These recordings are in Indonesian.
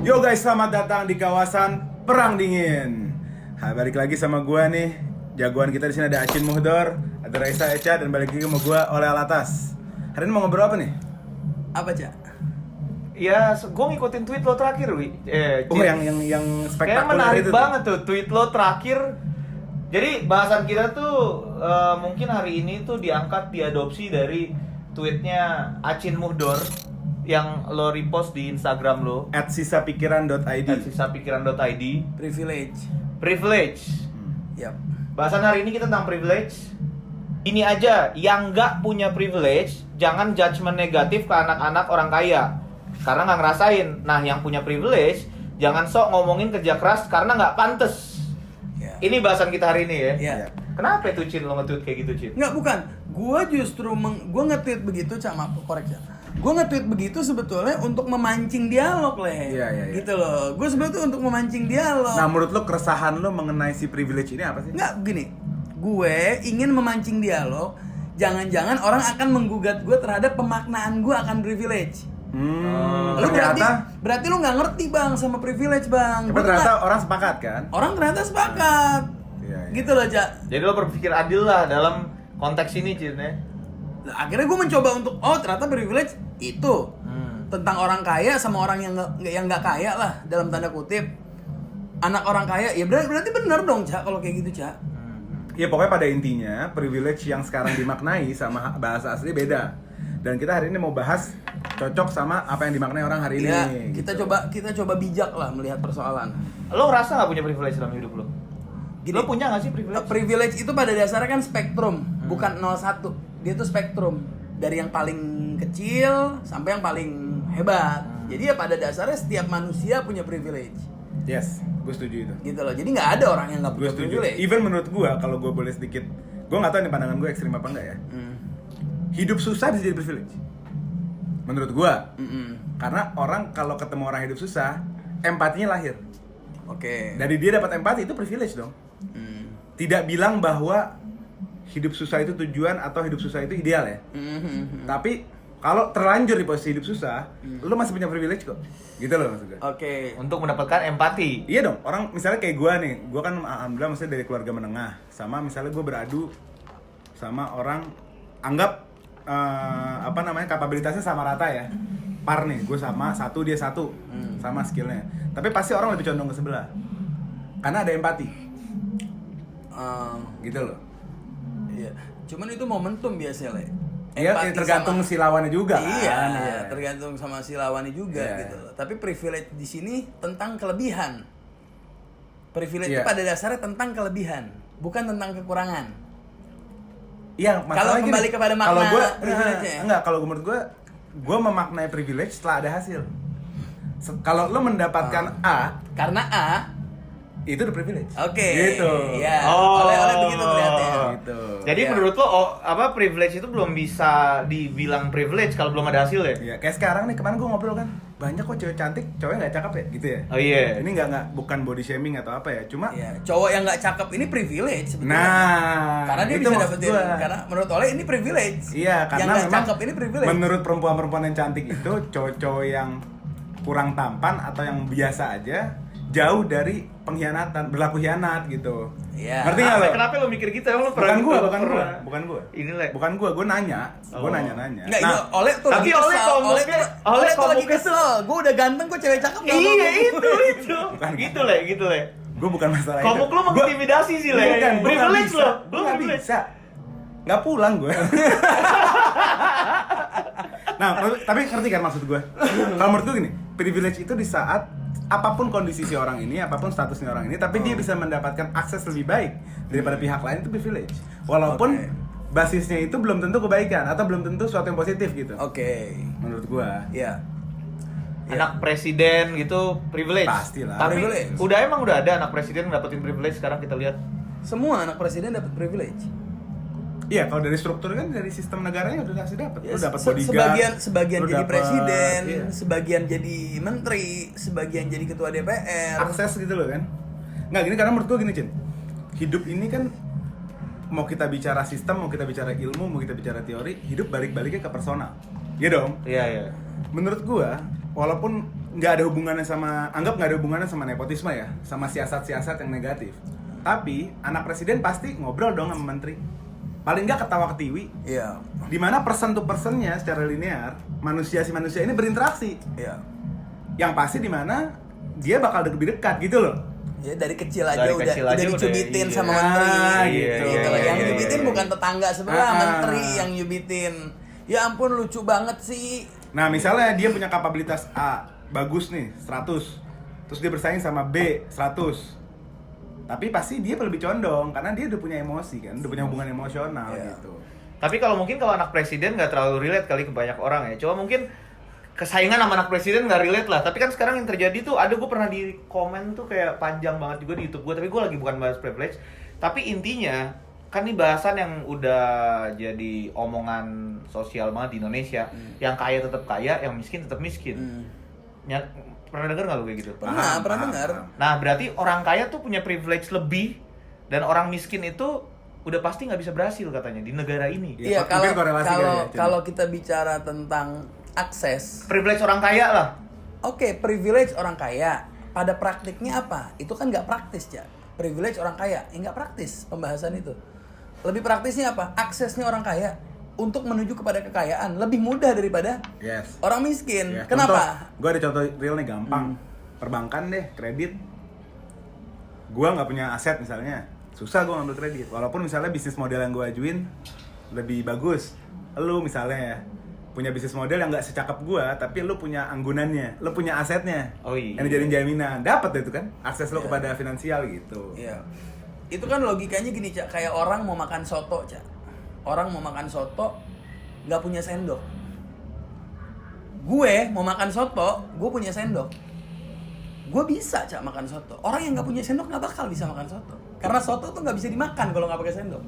Yo guys, selamat datang di kawasan Perang Dingin. Balik lagi sama gua nih. Jagoan kita di sini ada Acin Muhdor, ada Raisa Echa, dan balik lagi sama gua Oleh Alatas. Hari ini mau ngobrol apa nih? Apa, Cak? Ya, gue ngikutin tweet lo terakhir, Wi. Oh, yang Kayak spektakuler menarik itu banget tuh tweet lo terakhir. Jadi bahasan kita tuh mungkin hari ini tuh diangkat, diadopsi dari tweetnya Acin Muhdor yang lo repost di Instagram lo @sisapikiran.id. @sisapikiran.id. Privilege. Yap. Bahasan hari ini kita tentang privilege. Ini aja, yang nggak punya privilege, jangan judgement negatif ke anak-anak orang kaya karena nggak ngerasain. Nah, yang punya privilege, jangan sok ngomongin kerja keras karena nggak pantes. Ya. Ini bahasan kita hari ini ya. Ya. Kenapa tuh Cin lo nge-tweet kayak gitu, Cin? Enggak, bukan. Gua justru gua nge-tweet begitu, Cak, maaf, korek ya. Gua nge-tweet begitu sebetulnya untuk memancing dialog, Le. Iya. Gitu loh. Gua sebetulnya untuk memancing dialog. Nah, menurut lo keresahan lo mengenai si privilege ini apa sih? Enggak, begini. Gue ingin memancing dialog. Jangan-jangan orang akan menggugat gue terhadap pemaknaan gue akan privilege. Lu berarti lu nggak ngerti, Bang, sama privilege, Bang. Tapi ternyata orang sepakat kan? Orang ternyata sepakat. Iya. Gitu loh, Cak. Jadi lo berpikir adil lah dalam konteks ini, Cin ya. Nah, akhirnya gue mencoba untuk ternyata privilege itu tentang orang kaya sama orang yang nggak kaya lah, dalam tanda kutip. Anak orang kaya ya berarti bener dong, Cak, kalau kayak gitu, Cak. Ya pokoknya pada intinya privilege yang sekarang dimaknai sama bahasa asli beda. Dan kita hari ini mau bahas cocok sama apa yang dimaknai orang hari ini. Ya, gitu. kita coba bijak lah melihat persoalan. Lo ngerasa nggak punya privilege dalam hidup lo? Gini, Lo punya nggak sih privilege? privilege itu pada dasarnya kan spektrum, bukan 01. Dia tuh spektrum dari yang paling kecil sampai yang paling hebat. Jadi ya pada dasarnya setiap manusia punya privilege. Yes, gue setuju itu. Gitu loh. Jadi nggak ada orang yang nggak Gue punya setuju. privilege. Even menurut gue, kalau gue boleh sedikit, gue nggak tahu nih pandangan gue ekstrim apa enggak ya. Hidup susah bisa jadi privilege. Menurut gue, karena orang kalau ketemu orang hidup susah, empatinya lahir. Oke. Dari dia dapat empati itu privilege dong. Tidak bilang bahwa hidup susah itu tujuan atau hidup susah itu ideal ya. Tapi kalau terlanjur di posisi hidup susah, lu masih punya privilege kok. Gitu loh maksud gue. Oke. Untuk mendapatkan empati. Iya dong, orang misalnya kayak gue nih, gue kan alhamdulillah maksudnya dari keluarga menengah. Sama misalnya gue beradu sama orang, anggap kapabilitasnya sama rata ya. Par nih, gue sama, satu dia satu, sama skillnya. Tapi pasti orang lebih condong ke sebelah. Karena ada empati. Gitu loh. Iya. Cuman itu momentum biasanya, Le. Iya, Empati tergantung sama- si lawannya juga. Iya, kan? iya, tergantung sama si lawannya juga Iya. gitu loh. Tapi privilege di sini tentang kelebihan. Privilege Iya. itu pada dasarnya tentang kelebihan, bukan tentang kekurangan. Iya, Kalau masalahnya kembali kepada makna kalau gue privilege-nya. enggak, kalau menurut gue memaknai privilege setelah ada hasil. Kalau lo mendapatkan A, Karena A, itu udah privilege. oke. Gitu. Ya, Oh. oleh begitu melihatnya. Gitu. Jadi Iya. menurut lo privilege itu belum bisa dibilang privilege kalau belum ada hasil ya? Iya, kayak sekarang nih, kemarin gue ngobrol kan, banyak kok cewek cantik, cowoknya nggak cakep ya, gitu ya. Oh iya. Ini nggak bukan body shaming atau apa ya, cuma Iya, cowok yang nggak cakep ini privilege sebetulnya. nah, Karena dia itu bisa maksud dapetin, gua. karena menurut Oleh ini privilege. Iya, karena yang nggak memang cakep ini privilege. menurut perempuan-perempuan yang cantik itu cowok-cowok yang kurang tampan atau yang biasa aja jauh dari pengkhianatan, berlaku khianat gitu. Iya. Ngerti nggak lo? Kenapa lo mikir gitu? Emang lo Bukan gua, pernah- bukan gua. Ini Le. Bukan gua nanya, gua Oh. nanya. Enggak, ini Oleh tuh tapi lagi Oleh kesel. komuknya- Oleh tuh lagi komuknya- kesel. Gue udah ganteng kok cewek cakep nggak mau Iya ngomong. itu. Bukan. Gitu Le. Gua bukan masalah Komuk lo mengintimidasi sih Le. Bukan, gua nggak Privilege bisa. lo. Gua Lo nggak privilege. bisa. Nggak pulang gue. Nah, tapi ngerti kan maksud gue? Kalau menurut gue gini, privilege itu di saat apapun kondisi si orang ini, apapun statusnya orang ini, tapi dia bisa mendapatkan akses lebih baik daripada pihak lain, itu privilege. Walaupun Oke. basisnya itu belum tentu kebaikan atau belum tentu suatu yang positif gitu. Oke. Menurut gue. Iya. Anak presiden gitu privilege. Pastilah. Tapi Privilege. emang udah ada anak presiden dapetin privilege, sekarang kita lihat. Semua anak presiden dapat privilege. Iya, kalau dari struktur kan dari sistem negaranya udah pasti dapat. Lu dapat Se- bodyguard. sebagian lu jadi dapet, presiden, iya, sebagian jadi menteri, sebagian jadi ketua DPR. akses gitu loh kan. Nggak gini, karena menurut gue gini, Cin. Hidup ini kan mau kita bicara sistem, mau kita bicara ilmu, mau kita bicara teori, hidup balik-baliknya ke personal. Iya dong. Iya, iya. menurut gua, walaupun nggak ada hubungannya sama, anggap nggak ada hubungannya sama nepotisme ya, sama siasat-siasat yang negatif. Tapi anak presiden pasti ngobrol dong sama menteri. Paling nggak ketawa ketiwi. Iya. Dimana person to personnya secara linear, manusia ini berinteraksi. Iya. Yang pasti dimana dia bakal lebih dekat gitu loh. Ya dari kecil aja Dari udah kecil aja dicubitin udah, sama iya. menteri. Iya, Gitu loh. iya, Yang iya, nyubitin iya. bukan tetangga sebelah, Ah. menteri yang nyubitin. Ya ampun lucu banget sih. Nah, misalnya dia punya kapabilitas A, bagus nih, 100. Terus dia bersaing sama B, 100. Tapi pasti dia lebih condong, karena dia udah punya emosi kan, udah punya hubungan emosional Iya. gitu. Tapi kalau mungkin kalau anak presiden nggak terlalu relate kali ke banyak orang ya. Cuma mungkin kesaingan sama anak presiden nggak relate lah. Tapi kan sekarang yang terjadi tuh, ada gue pernah di komen tuh kayak panjang banget juga di YouTube gue. Tapi gue lagi bukan bahas privilege. Tapi intinya, kan ini bahasan yang udah jadi omongan sosial banget di Indonesia. Yang kaya tetap kaya, yang miskin tetap miskin. Pernah denger nggak lu kayak gitu? Pernah Paham. dengar. Nah, berarti orang kaya tuh punya privilege lebih, dan orang miskin itu udah pasti nggak bisa berhasil katanya di negara ini. Iya, Iya, mungkin korelasi kali ya, Cen. kalau kita bicara tentang akses, Privilege orang kaya lah. oke, privilege orang kaya. Pada praktiknya apa? Itu kan nggak praktis ya. Privilege orang kaya, nggak praktis pembahasan itu. Lebih praktisnya apa? Aksesnya orang kaya untuk menuju kepada kekayaan lebih mudah daripada Yes. orang miskin. Ya, Kenapa? Gue ada contoh real nih, gampang. Perbankan deh, kredit. Gue nggak punya aset misalnya, susah gue ngambil kredit. Walaupun misalnya bisnis model yang gue ajuin lebih bagus. Lu misalnya ya, punya bisnis model yang nggak secakep gue, tapi lu punya anggunannya, lu punya asetnya. Oh iya. Yang dijadiin jaminan, dapat deh itu kan, akses lu Iya. kepada finansial gitu. Iya. Itu kan logikanya gini, Cak. Kayak orang mau makan soto, Cak. Orang mau makan soto nggak punya sendok. Gue mau makan soto, gue punya sendok. Gue bisa, Cak, makan soto. Orang yang nggak punya sendok nggak bakal bisa makan soto. Karena soto tuh nggak bisa dimakan kalau nggak pakai sendok.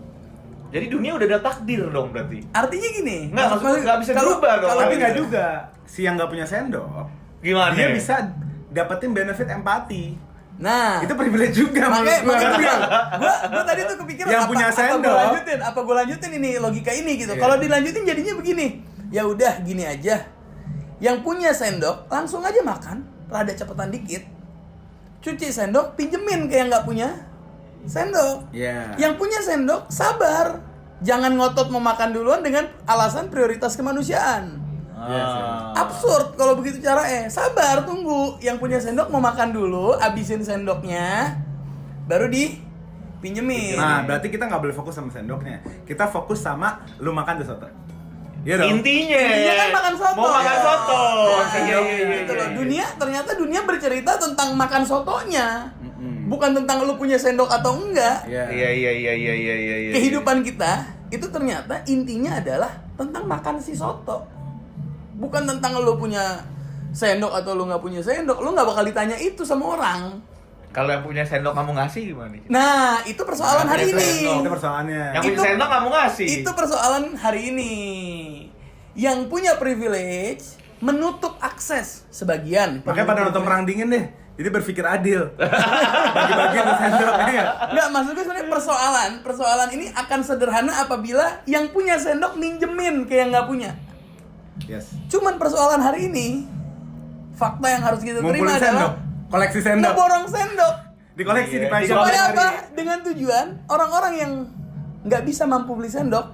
Jadi dunia udah ada takdir dong berarti. Artinya gini. Nggak, maksudnya nggak bisa dirubah dong. kalau Tapi kita- nggak juga, si yang nggak punya sendok, Gimana? dia bisa dapetin benefit empati. Nah, Itu privilege juga makanya menurut gua. gue tadi tuh kepikiran Yang punya sendok. apa gue lanjutin ini logika ini gitu. Iya. Kalau dilanjutin jadinya begini. Ya udah gini aja. Yang punya sendok langsung aja makan, rada cepetan dikit. Cuci sendok, pinjemin ke yang nggak punya sendok. Iya. Yang punya sendok sabar. Jangan ngotot mau makan duluan dengan alasan prioritas kemanusiaan. Yes, ya. Absurd kalau begitu caranya. Sabar, tunggu. Yang punya sendok mau makan dulu, abisin sendoknya, baru dipinjemin. Nah, berarti kita nggak boleh fokus sama sendoknya. Kita fokus sama lu makan tuh soto. Iya dong. Intinya kan makan soto. Mau makan Ya. soto. Nah, Iya, iya, gitu loh. iya. Ternyata dunia bercerita tentang makan sotonya. Mm-mm. Bukan tentang lu punya sendok atau enggak. Iya. Iya, iya, iya, iya, iya, iya. Kehidupan kita itu ternyata intinya adalah tentang makan si soto. Bukan tentang lu punya sendok atau lu nggak punya sendok. Lu nggak bakal ditanya itu sama orang. Kalau yang punya sendok kamu ngasih gimana nih? Nah, itu persoalan Nah, hari itu ini. sendok. Itu persoalannya. Yang punya Itu- sendok kamu ngasih. Itu persoalan hari ini. Yang punya privilege menutup akses sebagian. Makanya pada nonton perang dingin deh. Jadi berpikir adil. Bagi-bagi tuh sendoknya. Enggak, maksud gue sebenarnya persoalan ini akan sederhana apabila yang punya sendok minjemin ke yang nggak punya. Yes. Cuman persoalan hari ini, fakta yang harus kita terima Ngumpulin sendok. adalah Koleksi sendok. ngeborong sendok. Dikoleksi, Iya. dipajang. Supaya tiap hari. apa? Dengan tujuan orang-orang yang nggak bisa mampu beli sendok,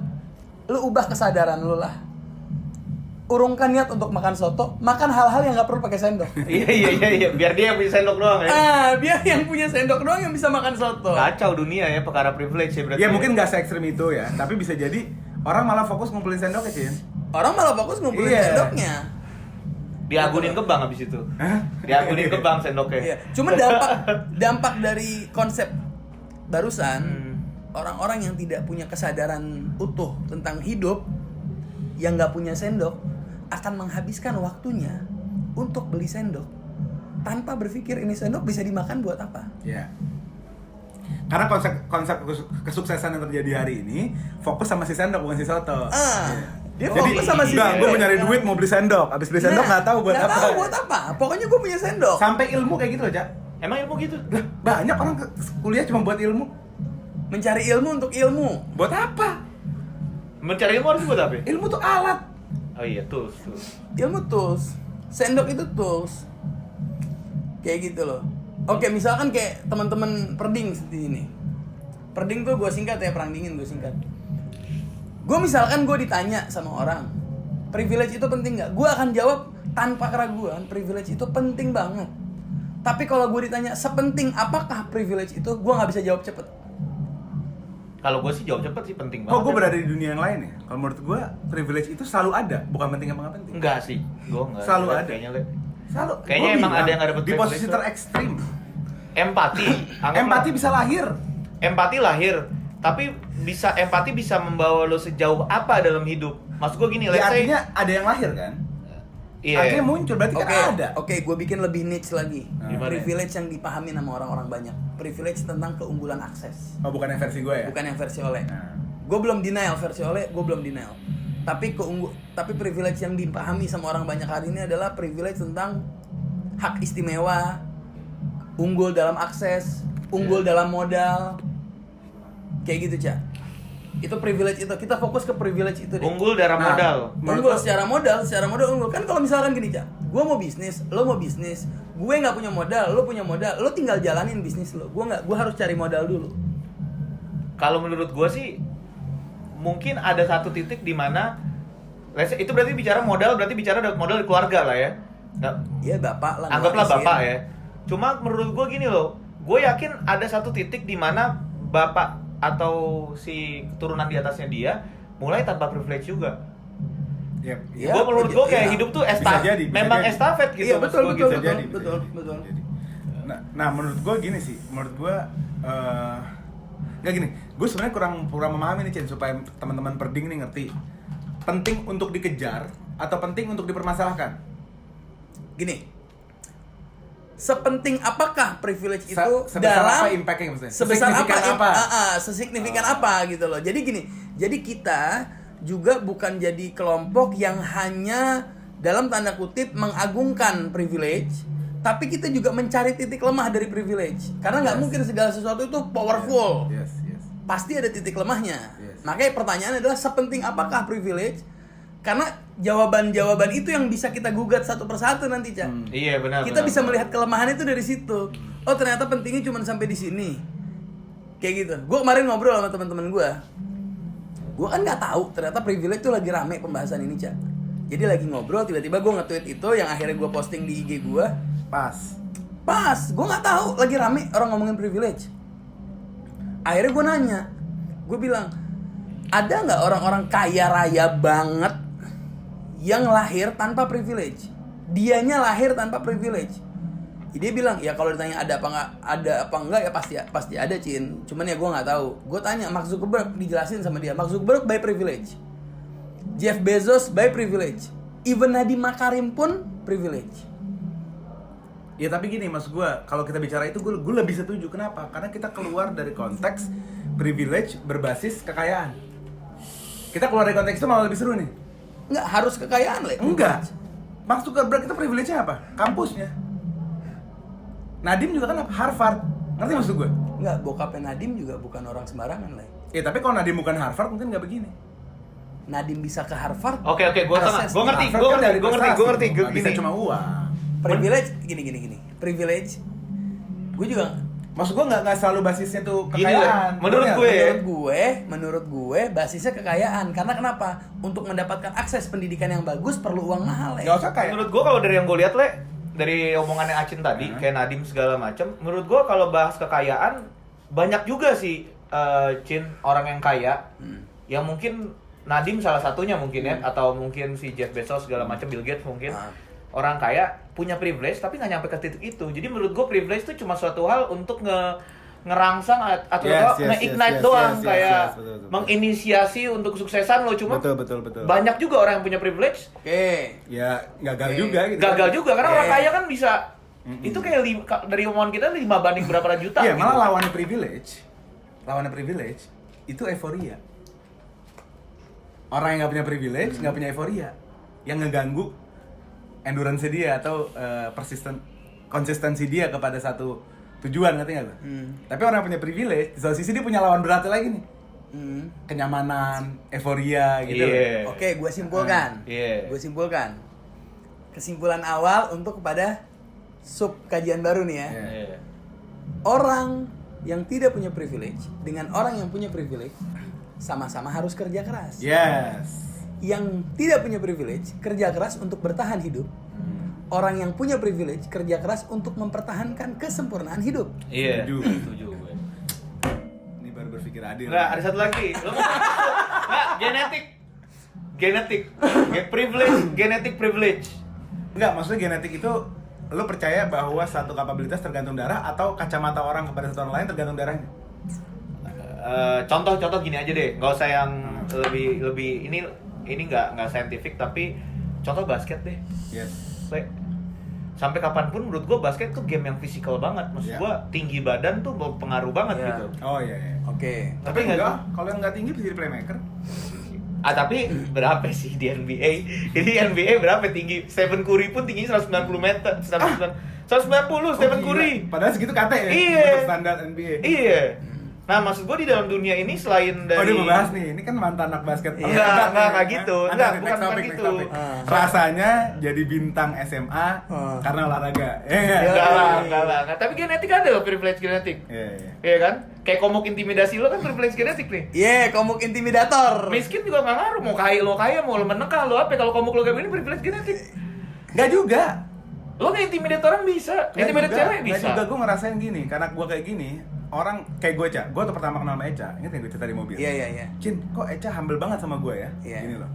lu ubah kesadaran lu lah. Urungkan niat untuk makan soto, makan hal-hal yang nggak perlu pakai sendok. Iya, iya, iya, iya. Biar dia yang punya sendok doang ya. Biar yang punya sendok doang yang bisa makan soto. Kacau dunia ya, perkara privilege ya berarti. Ya mungkin nggak se-ekstrim itu ya, tapi bisa jadi orang malah fokus ngumpulin sendoknya, Cin. Orang malah fokus ngumpulin Iya. sendoknya. Diagunin ke bank habis itu. Hah? Diagunin ke bank sendoknya. Iya. Cuman dampak dari konsep barusan, orang-orang yang tidak punya kesadaran utuh tentang hidup, yang nggak punya sendok, akan menghabiskan waktunya untuk beli sendok tanpa berpikir ini sendok bisa dimakan buat apa. Iya. Karena konsep kesuksesan yang terjadi hari ini fokus sama si sendok bukan si soto. Dia Jadi fokus sama si enggak, gue mau nyari duit mau beli sendok, abis beli sendok nggak tahu buat nggak apa. tahu buat apa. Pokoknya gue punya sendok. Sampai ilmu kayak gitu loh, Cak. Emang ilmu gitu? Lah, banyak orang kuliah cuma buat ilmu. Mencari ilmu untuk ilmu. Buat apa? Mencari ilmu harus buat apa? Ilmu tuh alat. Oh iya, tools. Ilmu tools. Sendok itu tools. Kayak gitu loh. Oke, misalkan kayak teman-teman Perding seperti ini. Perding tuh gue singkat ya, perang dingin gue singkat. Gue misalkan gue ditanya sama orang, privilege itu penting nggak? Gue akan jawab tanpa keraguan, privilege itu penting banget. Tapi kalau gue ditanya sepenting apakah privilege itu, gue nggak bisa jawab cepet. Kalau gue sih jawab cepet sih penting banget. Kok gue berada di dunia yang lain ya? Kalau menurut gue privilege itu selalu ada, bukan penting apa nggak penting. Enggak sih, gue enggak. Selalu ada. Kayaknya Kayaknya emang bilang, ada yang nggak dapet di posisi privilege tuh. terekstrim. Empati. Empati bisa lahir. Empati lahir, tapi empati bisa membawa lo sejauh apa dalam hidup. Maksud gue gini, Ya, let's say artinya ada yang lahir kan? iya. Artinya muncul, berarti kan ada. Oke, gue bikin lebih niche lagi. Gimana? Privilege yang dipahami sama orang-orang banyak. Privilege tentang keunggulan akses. Oh, bukan yang versi gue ya? Bukan yang versi oleh. Nah. Gue belum denial versi oleh, gue belum denial. Tapi privilege yang dipahami sama orang banyak hari ini adalah privilege tentang hak istimewa, unggul dalam akses, unggul dalam modal. Kayak gitu, Cak. Itu privilege itu. Kita fokus ke privilege itu deh. unggul darah Nah, modal. Unggul secara modal unggul. Kan kalau misalkan gini, Cak, gue mau bisnis, lo mau bisnis, gue nggak punya modal, lo punya modal, lo tinggal jalanin bisnis lo. Gue harus cari modal dulu. Kalau menurut gue sih mungkin ada satu titik di mana let's say, itu berarti bicara modal di keluarga lah ya. Nggak, Iya, bapak lah. anggaplah ngewarisin. bapak ya. Cuma menurut gue gini loh, gue yakin ada satu titik di mana bapak atau si keturunan di atasnya dia mulai tanpa privilege juga. Yep. Iya, Gue menurut gue kayak iya. hidup tuh Bisa jadi, bisa memang jadi. estafet gitu. Iya, maksud betul, gua betul, gitu. Bisa jadi, betul, bisa betul. jadi. Nah, menurut gue gini sih, menurut gue nggak gini, gue sebenarnya kurang memahami nih Cen, supaya teman-teman Perding nih ngerti penting untuk dikejar atau penting untuk dipermasalahkan. Gini, sepenting apakah privilege itu Sebesar dalam apa impactnya maksudnya? sebesar Sesignifikan apa? sesignifikan apa gitu loh. Jadi gini, jadi kita juga bukan jadi kelompok yang hanya dalam tanda kutip mengagungkan privilege, tapi kita juga mencari titik lemah dari privilege. Karena nggak mungkin segala sesuatu itu powerful. Yes. Pasti ada titik lemahnya. Yes. Makanya pertanyaan adalah sepenting apakah privilege? Karena jawaban-jawaban itu yang bisa kita gugat satu persatu nanti, Cak. Iya benar. Kita benar, bisa benar. melihat kelemahan itu dari situ. Oh, ternyata pentingnya cuma sampai di sini. Kayak gitu. Gue kemarin ngobrol sama teman-teman gue. Gue kan nggak tahu ternyata privilege tuh lagi rame pembahasan ini, Cak. Jadi lagi ngobrol, tiba-tiba gue nge-tweet itu yang akhirnya gue posting di IG gue. Pas, gue nggak tahu lagi rame orang ngomongin privilege. Akhirnya gue nanya, gue bilang, ada nggak orang-orang kaya raya banget yang lahir tanpa privilege? Dianya lahir tanpa privilege. Dia bilang, ya kalau ditanya ada apa enggak ya pasti ada, Cin. Cuman ya gue nggak tahu. Gue tanya Mark Zuckerberg, dijelasin sama dia. Mark Zuckerberg by privilege. Jeff Bezos by privilege. Even Nadiem Makarim pun privilege. Ya tapi gini maksud gue, kalau kita bicara itu gue lebih setuju. Kenapa? Karena kita keluar dari konteks privilege berbasis kekayaan. Kita keluar dari konteks itu malah lebih seru nih. Enggak harus kekayaan, Le. Enggak. Mark Zuckerberg itu privilege-nya apa? Kampusnya. Nadiem juga kan Harvard. Ngerti maksud gue? Enggak, bokapnya Nadiem juga bukan orang sembarangan, Le. Ya tapi kalau Nadiem bukan Harvard mungkin nggak begini. Nadiem bisa ke Harvard. Oke, gue akses ngerti, di gue Harvard kan dari ngerti. prestasi, nggak bisa Gini. cuma uang. Privilege gini. Privilege. Gue juga Maksud gue nggak selalu basisnya tuh Gini, kekayaan. menurut Bener gue nggak? menurut gue basisnya kekayaan. Karena kenapa? Untuk mendapatkan akses pendidikan yang bagus perlu uang mahal, Nggak ya. usah kaya. Menurut gue kalau dari yang gue lihat dari omongannya Acin tadi, kayak Nadiem segala macam, menurut gue kalau bahas kekayaan banyak juga sih Cin orang yang kaya, yang mungkin Nadiem salah satunya mungkin ya, atau mungkin si Jeff Bezos segala macam, Bill Gates mungkin. Orang kaya punya privilege tapi nggak nyampe ke titik itu. Jadi menurut gue privilege itu cuma suatu hal untuk ngerangsang atau nge-ignite doang, kayak betul. menginisiasi untuk kesuksesan lo. Cuma Betul. banyak juga orang yang punya privilege Oke. Ya gagal Oke. juga gitu. gagal juga karena orang Iya. kaya kan bisa itu kayak dari omongan kita 5 banding berapa juta Iya, gitu. malah lawannya privilege itu euforia. Orang yang nggak punya privilege nggak punya euforia, yang ngeganggu endurance dia atau konsistensi dia kepada satu tujuan, ngerti nggak lo? Tapi orang yang punya privilege, di satu sisi dia punya lawan beratnya lagi nih. kenyamanan, euforia gitu. Iya. Oke, gue simpulkan. Iya. Gue simpulkan. Kesimpulan awal untuk kepada sub kajian baru nih ya. Iya. Orang yang tidak punya privilege dengan orang yang punya privilege sama-sama harus kerja keras. Yes. Yang tidak punya privilege kerja keras untuk bertahan hidup. Orang yang punya privilege kerja keras untuk mempertahankan kesempurnaan hidup. Iya. Setuju. gue. Ini baru berpikir adil. Nggak, ada satu lagi. Nggak, genetik. Genetic privilege. Enggak, maksudnya genetik itu lu percaya bahwa satu kapabilitas tergantung darah atau kacamata orang kepada satu orang lain tergantung darahnya? Contoh gini aja deh, nggak usah yang lebih ini nggak saintifik, tapi contoh basket deh. Yes. Sampai kapanpun menurut gue basket tuh game yang fisikal banget. Maksud Yeah. gue tinggi badan tuh berpengaruh banget Yeah. gitu. Oh iya. Oke. Tapi enggak, kalau yang nggak tinggi bisa jadi playmaker. Tapi berapa sih di NBA? Jadi NBA berapa tinggi? Stephen Curry pun tingginya 190 meter, 190 Stephen Oh, Curry. gila. Padahal segitu kata ya. Iya. Untuk standar NBA. Iya. Nah, maksud gue di dalam dunia ini selain dari Oh, dia mau bahas nih. Ini kan mantan anak basket. Iya. Enggak gitu. Enggak, Next bukan topic, gitu. next topic. Ah. Rasanya jadi bintang SMA karena olahraga. Iya. Enggak lah. Tapi genetik ada loh, privilege genetik. Iya. Iya kan? Kayak komuk intimidasi lo kan privilege genetik nih. Iya, komuk intimidator. Miskin juga nggak ngaruh, mau kaya, mau lo menengah, lo apa? Kalau komuk lo kayak gini privilege genetik. Enggak juga. Lo nggak intimidate orang bisa, intimidate cewek bisa. Nggak juga, gue ngerasain gini. Karena gue kayak gini, orang kayak gue, Ca. Gue tuh pertama kenal sama Eca. Ingat gak gue cerita di mobil? Iya. Cin, kok Eca humble banget sama gue ya? Iya. Gini loh.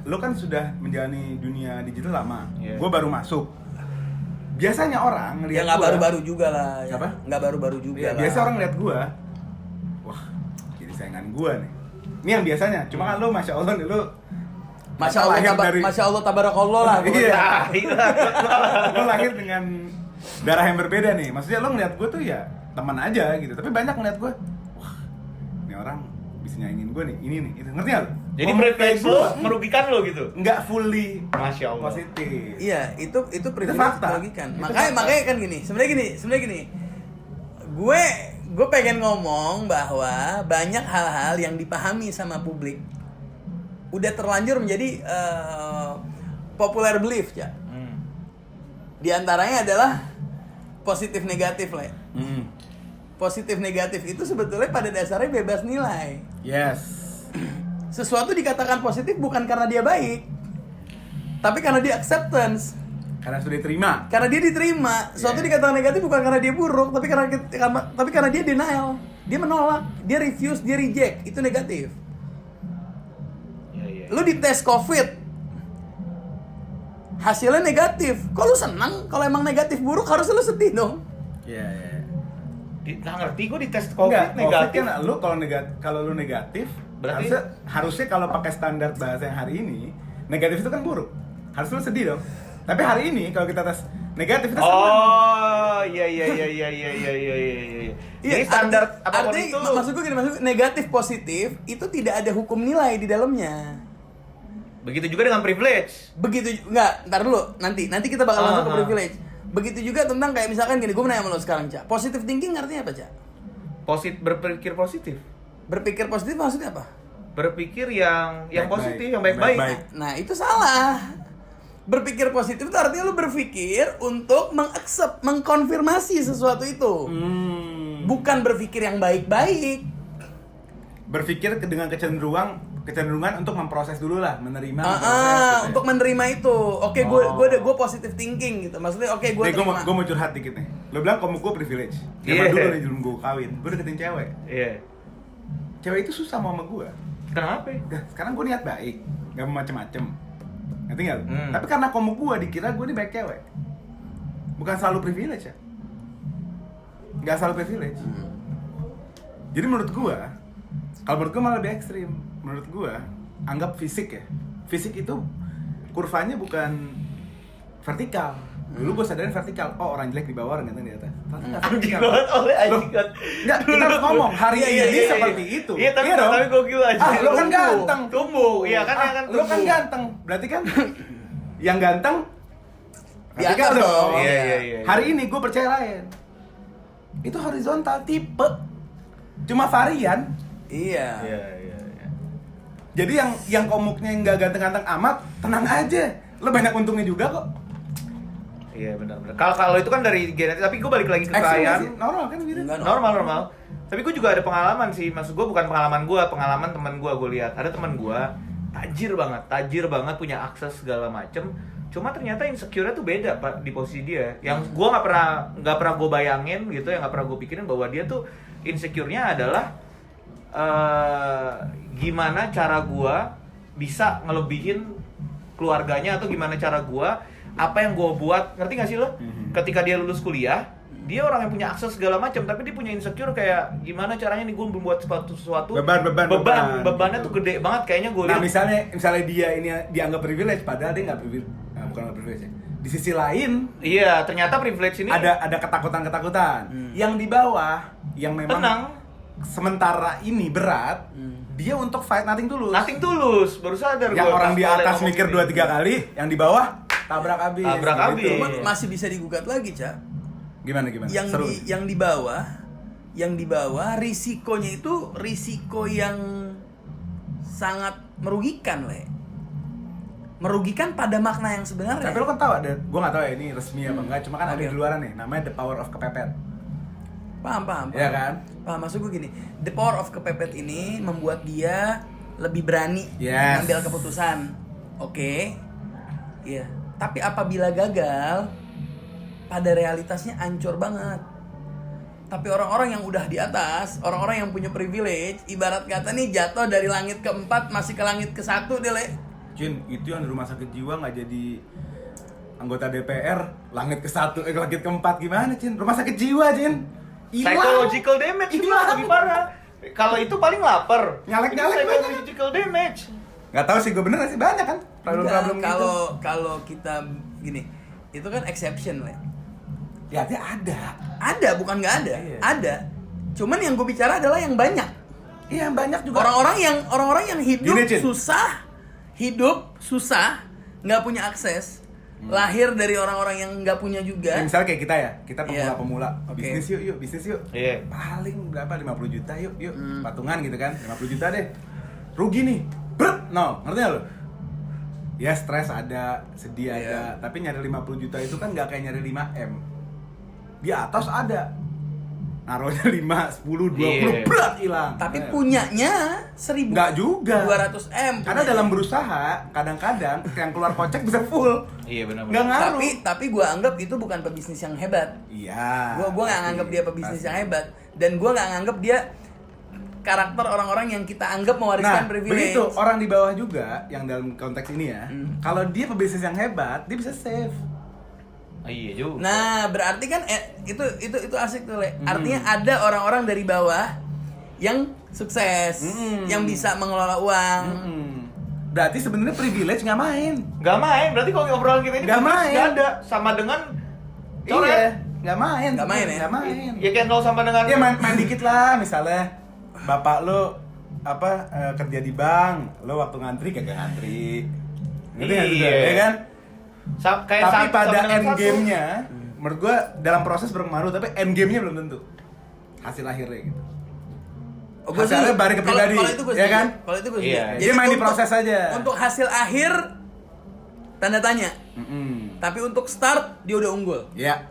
Lo kan sudah menjalani dunia digital lama. Iya. Gue baru masuk. Biasanya orang Ya ngeliat nggak gua- baru-baru juga lah. Ya. Apa? Nggak baru-baru juga Iya, lah. biasa orang lihat gue, wah, jadi saingan gue nih. Ini yang biasanya. Cuma kan lo, masya Allah nih, lo Masya Allah, lahir dari- Masya Allah, tabarakallah lah. Iya. Iya. Lo lahir dengan darah yang berbeda nih. Maksudnya lo ngeliat gue tuh ya teman aja gitu. Tapi banyak ngeliat gue, wah, ini orang bisa nyaingin gue nih, ini nih, itu. Ngerti gak lo? Jadi Ngomong privilege kayak lo gua, merugikan lo gitu. nggak fully Masya Allah. positif. Iya, itu privilege fakta. merugikan. Itu Makanya fakta. kan gini. Sebenarnya gini. Gue pengen ngomong bahwa banyak hal-hal yang dipahami sama publik udah terlanjur menjadi popular belief ya. Di antaranya adalah positif negatif lah. Ya. Positif negatif itu sebetulnya pada dasarnya bebas nilai. Yes. Sesuatu dikatakan positif bukan karena dia baik, tapi karena dia acceptance. Karena sudah diterima. Karena dia diterima. Sesuatu Yeah. dikatakan negatif bukan karena dia buruk, tapi karena dia denial. Dia menolak, dia refuse, dia reject. Itu negatif. Iya. Lu dites COVID, hasilnya negatif. Kok lu senang? Kalau emang negatif buruk harusnya lu sedih dong. Iya. Nggak ngerti gue di tes Enggak, COVID negatif. kan lu kalau lu negatif, Berarti- harusnya kalau pakai standar bahasa yang hari ini, negatif itu kan buruk. Harus lu sedih dong. Tapi hari ini kalau kita tes negatif itu senang. Oh, iya. Jadi standar apapun artinya, itu. maksud gue gini, negatif positif itu tidak ada hukum nilai di dalamnya. Begitu juga dengan privilege. Begitu ntar dulu, nanti kita bakal masuk ke Aha. privilege. Begitu juga tentang kayak misalkan gini, gue menanya sama lo sekarang, Cak. Positive thinking artinya apa, Cak? Berpikir positif. Berpikir positif maksudnya apa? Berpikir yang Baik-baik. positif, yang baik-baik. Baik-baik. Nah, itu salah. Berpikir positif itu artinya lu berpikir untuk mengkonfirmasi sesuatu itu. Bukan berpikir yang baik-baik. Berpikir dengan kecenderungan untuk memproses dulu lah, menerima, memproses, gitu ya. Untuk menerima itu. Oke, gue positive thinking gitu. Maksudnya oke, gue Nih, terima. gue mau curhat dikit nih. Lo bilang kamu gue privilege. Iya. Zaman dulu nih sebelum gue kawin, gue deketin cewek. Iya. Cewek itu susah mau sama gue. Kenapa? Sekarang gue niat baik, gak mau macem-macem. Ngerti gak? Hmm. Tapi karena kamu gue dikira gue nih baik cewek. Bukan selalu privilege ya. Gak selalu privilege. Jadi menurut gue, kalau menurut gue malah lebih ekstrim. Menurut gue, anggap fisik ya. Fisik itu kurvanya bukan vertikal. Dulu gue sadarin vertikal. Oh, orang jelek di bawah, orang ganteng di atas. Ternyata nggak Anjing vertikal. banget oleh anjing Loh, kan. Nggak, kita harus ngomong hari ini seperti itu. Iya, tapi dong? tapi gokil aja. Ah, lo kan ganteng. Tumbuh. Iya kan, ya kan Lo kan ganteng. Berarti kan yang ganteng Di atas vertikal dong. Iya. Hari ini gue percaya lain. Itu horizontal tipe. Cuma varian. Iya. Iya. Jadi yang komuknya nggak ganteng-ganteng amat, tenang aja. Lo banyak untungnya juga kok. Iya benar-benar. Kalau itu kan dari genetik, tapi gue balik lagi ke kekayaan. Normal kan gitu. Enggak, Normal. Tapi gue juga ada pengalaman sih. Maksud gue bukan pengalaman gue, pengalaman teman gue lihat. Ada teman gue tajir banget punya akses segala macem. Cuma ternyata insecure-nya tuh beda Pak di posisi dia. Yang gue nggak pernah gue bayangin gitu, yang nggak pernah gue pikirin bahwa dia tuh insecure-nya adalah gimana cara gue bisa ngelebihin keluarganya, atau gimana cara gue, apa yang gue buat, ngerti gak sih lo? Ketika dia lulus kuliah, dia orang yang punya akses segala macam, tapi dia punya insecure kayak gimana caranya nih gue membuat sesuatu bebannya tuh gede banget kayaknya gue Nah lihat. misalnya dia ini dianggap privilege, padahal dia nggak privilege, bukan privilege ya. Di sisi lain Iya, ternyata privilege ini ada ketakutan yang di bawah, yang memang tenang, sementara ini berat, dia untuk fight nothing tulus. baru sadar Yang gua orang pas di kalian atas ngomong mikir gini. 2-3 kali, yang di bawah tabrak habis. Habis. Cuman masih bisa digugat lagi, Cak. Gimana? Yang Seru. yang di bawah risikonya itu risiko yang sangat merugikan, Le. Merugikan pada makna yang sebenarnya. Tapi lo kan tahu ada, gue nggak tahu ya ini resmi apa enggak, cuma kan ada Oke. di luaran nih, namanya The Power of Kepepet. Paham. Iya kan? Paham, maksud gue gini, the power of kepepet ini membuat dia lebih berani Yes. mengambil keputusan. Oke. Iya. Tapi apabila gagal, pada realitasnya hancur banget. Tapi orang-orang yang udah di atas, orang-orang yang punya privilege, ibarat kata nih jatuh dari langit ke-4 masih ke langit ke-1 deh, Le. Jin, itu yang di rumah sakit jiwa nggak jadi anggota DPR, langit ke-1, langit ke-4 gimana, Jin? Rumah sakit jiwa, Jin. Hilang. Psychological damage itu Hilang. lebih parah. Kalau itu paling lapar. Nyalek-nyalek Itu banget. psychological damage. Nggak tahu sih gue bener nggak sih, banyak kan problem-problem Enggak, gitu. kalau kita gini, itu kan exception, Le. Ya dia ada. Ada, bukan nggak ada. Iya. Ada. Cuman yang gue bicara adalah yang banyak. Iya, banyak juga. Orang-orang yang hidup Gini, Cin. susah, nggak punya akses, lahir dari orang-orang yang nggak punya juga. Ya, misalnya kayak kita ya, kita Iya. pemula-pemula. Oke. Bisnis yuk. Iya. Paling berapa? 50 juta yuk. Patungan gitu kan, 50 juta deh. Rugi nih. Brut, no. Ngerti gak lo? Ya stres ada, sedih Iya. ada. Tapi nyari 50 juta itu kan gak kayak nyari 5M. Di atas ada. Naruhnya 5, 10, 20, Iya. berat hilang. Tapi Ayo. punyanya 1.000. Nggak juga. 200 M. Karena dalam berusaha, kadang-kadang yang keluar kocek bisa full. Iya benar-benar. Nggak ngaruh. Tapi gue anggap itu bukan pebisnis yang hebat. Iya. Gue nggak nganggap dia pebisnis yang hebat, dan gue nggak nganggap dia karakter orang-orang yang kita anggap mewariskan Nah, privilege. begitu orang di bawah juga yang dalam konteks ini ya. Kalau dia pebisnis yang hebat, dia bisa save. Iya juga. Nah, berarti kan itu asik tuh, Le. Artinya ada orang-orang dari bawah yang sukses, yang bisa mengelola uang. Berarti sebenarnya privilege nggak main. Nggak main, berarti kalau obrolan kita ini Nggak privilege main. nggak ada. Sama dengan coret. Iya, nggak main. Nggak main ya? Nggak main. Ya kayak nol sama dengan Ya main dikit lah, misalnya bapak lo kerja di bank, lo waktu ngantri kagak ngantri. Ngerti nggak juga, Iya. ya kan? kayak Tapi satu pada sama dengan end satu. game-nya, menurut gua dalam proses berpengaruh, tapi end game-nya belum tentu. Hasil akhirnya gitu. Oh, gua Hasilnya sih- balik ke pribadi, kalau itu gua ya setuju. kan? Kalau itu gue Iya. Dia main di proses aja. Untuk hasil akhir tanda tanya. Tapi untuk start dia udah unggul. Ya,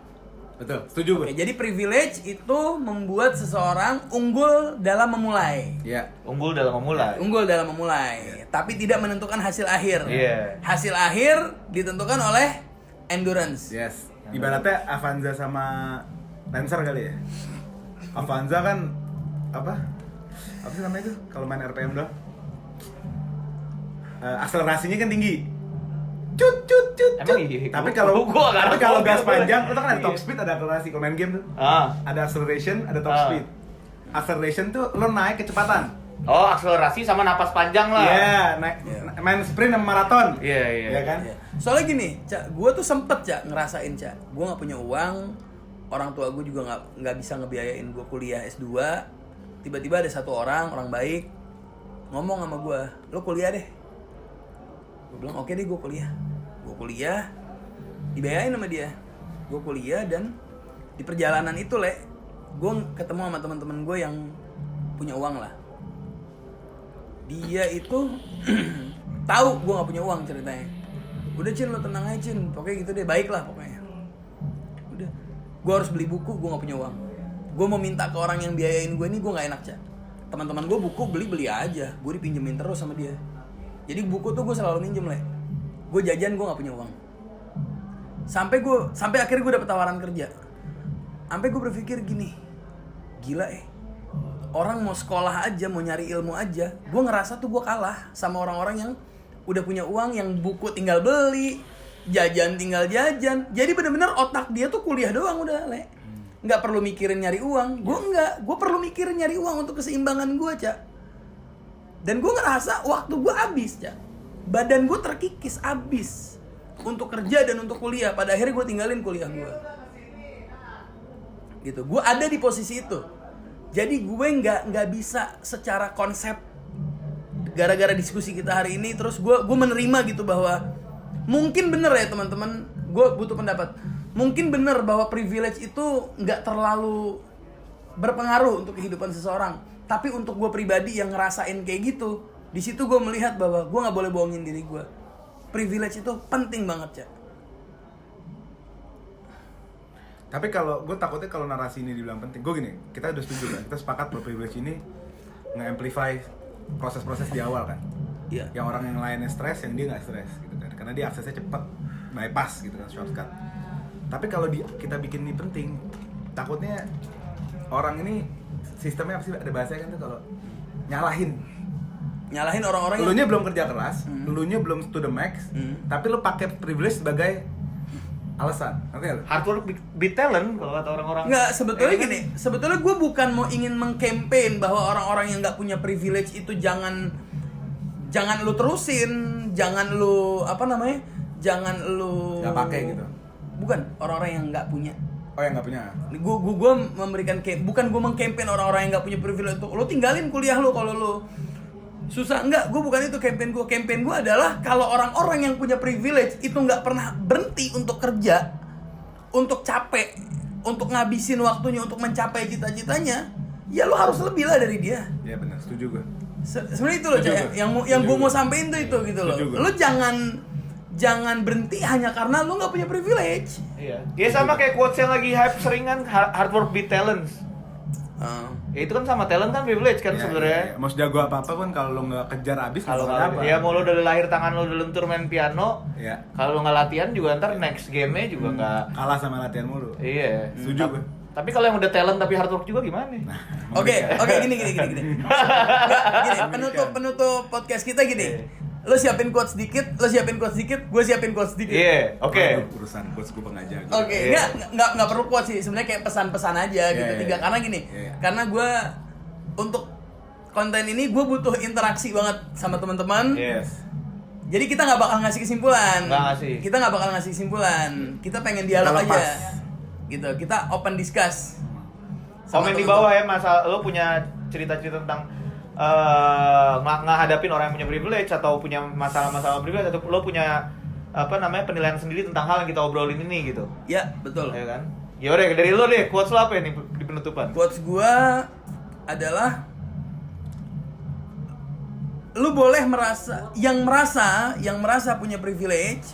betul. Setuju gue. Oke, jadi privilege itu membuat seseorang unggul dalam memulai. Ya. Unggul dalam memulai. Unggul dalam memulai, tapi tidak menentukan hasil akhir. Iya. Hasil akhir ditentukan oleh endurance. Yes. Ibaratnya Avanza sama Lancer kali ya. Avanza kan apa sih namanya itu kalau main RPM doang? Akselerasinya kan tinggi. Cut. Emang iya? Tapi kalau Gua nggak tapi tahu. kalau gas panjang, lo kan ada Iya. top speed, ada akselerasi. Kalau main game tuh Ah. ada acceleration, ada top Ah. speed. Acceleration tuh lo naik kecepatan. Oh, akselerasi sama napas panjang lah. Iya, naik main sprint sama maraton. Iya. Iya kan? Iya. Soalnya gini, Cak, gue tuh sempet ngerasain, Cak, gue nggak punya uang, orang tua gue juga nggak bisa ngebiayain gue kuliah S2. Tiba-tiba ada satu orang baik ngomong sama gue, lo kuliah deh. Gue bilang oke deh, gue kuliah, dibayarin sama dia. Gue kuliah, dan di perjalanan itu, Le, gue ketemu sama teman-teman gue yang punya uang lah. Dia itu tahu gue nggak punya uang ceritanya. Udah Cin, lo tenang aja Cin, pokoknya gitu deh, baiklah pokoknya. Udah, gue harus beli buku, gue nggak punya uang. Gue mau minta ke orang yang biayain gue ini, gue nggak enak Cak. Teman-teman gue buku beli aja, gue dipinjemin terus sama dia. Jadi buku tuh gue selalu minjem Le. Gue jajan, gue nggak punya uang. Sampai akhirnya gue dapet tawaran kerja. Sampai gue berpikir gini, gila orang mau sekolah aja, mau nyari ilmu aja, gue ngerasa tuh gue kalah sama orang-orang yang udah punya uang, yang buku tinggal beli, jajan tinggal jajan. Jadi bener-bener otak dia tuh kuliah doang udah Le. Nggak perlu mikirin nyari uang. Gue perlu mikirin nyari uang untuk keseimbangan gue Cak. Dan gue ngerasa waktu gue habis Cak. Badan gue terkikis habis untuk kerja dan untuk kuliah. Pada akhirnya gue tinggalin kuliah gue. Gitu. Gue ada di posisi itu. Jadi gue nggak bisa secara konsep, gara-gara diskusi kita hari ini, terus gue menerima gitu bahwa mungkin bener ya teman-teman, gue butuh pendapat. Mungkin bener bahwa privilege itu nggak terlalu berpengaruh untuk kehidupan seseorang. Tapi untuk gue pribadi yang ngerasain kayak gitu, di situ gue melihat bahwa gue nggak boleh bohongin diri gue. Privilege itu penting banget ya. Tapi kalau gue takutnya kalau narasi ini dibilang penting, gue gini, kita udah setuju kan, kita sepakat bahwa privilege ini nge-amplify proses-proses di awal kan. Iya. Yang orang yang lainnya stres, yang dia nggak stres gitu kan, karena dia aksesnya cepat, bypass gitu kan, shortcut. Tapi kalau kita bikin ini penting, takutnya orang ini sistemnya apa sih, ada bahasanya kan tuh, kalau nyalahin orang-orang yang... Elunya belum kerja keras, elunya belum to the max, tapi lu pakai privilege sebagai alasan, oke? Hard work beat talent kalau kata orang-orang. Nggak, sebetulnya gini, sebetulnya gue bukan mau ingin mengkampen bahwa orang-orang yang nggak punya privilege itu jangan lu terusin, jangan lu nggak pakai gitu. Bukan, orang-orang yang nggak punya. Oh, yang nggak punya. Gue memberikan bukan gue mengkampen orang-orang yang nggak punya privilege untuk lu tinggalin kuliah lu kalau lu susah. Enggak, gue bukan itu campaign gue. Campaign gue adalah kalau orang-orang yang punya privilege itu nggak pernah berhenti untuk kerja, untuk capek, untuk ngabisin waktunya untuk mencapai cita-citanya, ya lo harus lebih lah dari dia. Iya benar, setuju gue. Sebenarnya itu loh Cak, yang gue mau sampein tuh itu gitu loh. Lo jangan berhenti hanya karena lo nggak punya privilege. Iya. Ya sama kayak quotes yang lagi hype seringan, hard work beat talent. Ya itu kan sama talent kan privilege kan sebenarnya. Mau sejago apa pun kalau lo nggak kejar abis, Kalau apa? ya mau lo dari lahir tangan lo udah lentur main piano, kalau lo nggak latihan juga ntar next game-nya juga nggak kalah sama latihan mulu. Iya. Setuju gue. Tapi kalau yang udah talent tapi hard work juga gimana? Oke, gini. Nggak, gini, penutup podcast kita gini. Lo siapin quotes sedikit, gue siapin quotes sedikit. Iya, oke. Urusan quotes gue pengajar. Oke, nggak perlu quotes sih, sebenarnya kayak pesan-pesan aja gitu. Karena gini, karena gue untuk konten ini gue butuh interaksi banget sama teman-teman. Yes. Jadi kita nggak bakal ngasih kesimpulan. Kita nggak bakal ngasih kesimpulan. Kita pengen dialog aja. Gitu. Kita open discuss. Komen di bawah ya, masalah lo punya cerita-cerita tentang ngehadapin orang yang punya privilege atau punya masalah-masalah privilege, atau lo punya penilaian sendiri tentang hal yang kita obrolin ini gitu. Ya, betul. Ya kan? Ya udah, dari lo deh, quotes lo apa nih di penutupan? Quotes gua adalah lu boleh yang merasa punya privilege,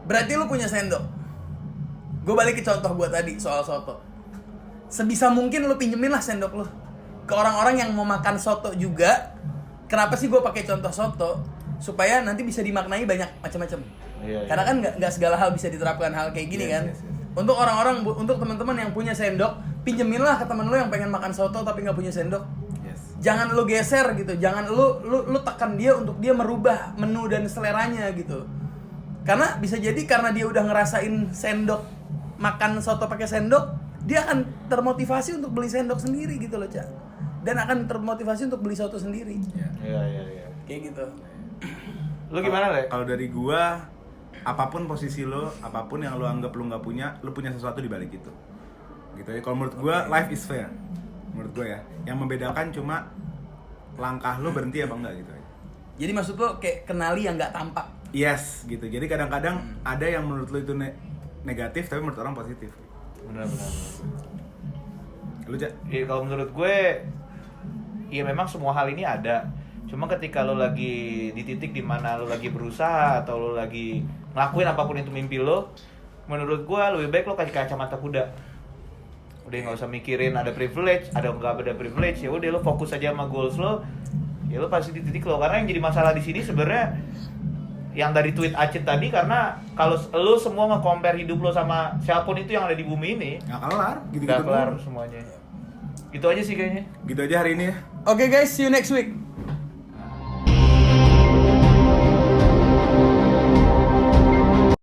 berarti lu punya sendok. Gue balik ke contoh gue tadi soal soto. Sebisa mungkin lu pinjemin lah sendok lu ke orang-orang yang mau makan soto juga. Kenapa sih gue pakai contoh soto? Supaya nanti bisa dimaknai banyak macam-macam. Karena kan nggak segala hal bisa diterapkan hal kayak gini kan. Untuk orang-orang, untuk teman-teman yang punya sendok, pinjemin lah ke teman lu yang pengen makan soto tapi nggak punya sendok. Jangan lu geser gitu, jangan lu tekan dia untuk dia merubah menu dan seleranya gitu. Karena bisa jadi karena dia udah ngerasain sendok, makan soto pakai sendok, dia akan termotivasi untuk beli sendok sendiri gitu loh Cak. Dan akan termotivasi untuk beli soto sendiri. Iya. Kayak gitu. Lu gimana Le? Kalau dari gua, apapun posisi lo, apapun yang lo anggap lo nggak punya, lo punya sesuatu di balik itu. Gitu ya. Kalau menurut gua, life is fair. Menurut gue ya, yang membedakan cuma langkah lo berhenti apa enggak gitu. Jadi maksud lo kayak kenali yang nggak tampak. Yes, gitu. Jadi kadang-kadang ada yang menurut lo itu negatif, tapi menurut orang positif. Benar. Lu Cak? Iya, kalau menurut gue ya memang semua hal ini ada. Cuma ketika lo lagi di titik dimana lo lagi berusaha atau lo lagi ngelakuin apapun itu mimpi lo, menurut gua lebih baik lo kasih kacamata kuda. Udah nggak usah mikirin ada privilege, ada nggak ada privilege, ya udah lo fokus aja sama goals lo. Ya lo pasti di titik lo. Karena yang jadi masalah di sini sebenarnya yang dari tweet Acit tadi, karena kalau lo semua nge-compare hidup lo sama siapapun itu yang ada di bumi ini, Nggak kelar, gitu-gitu nggak kelar doang. semuanya. Itu aja sih kayaknya. Gitu aja hari ini ya. Oke guys, see you next week.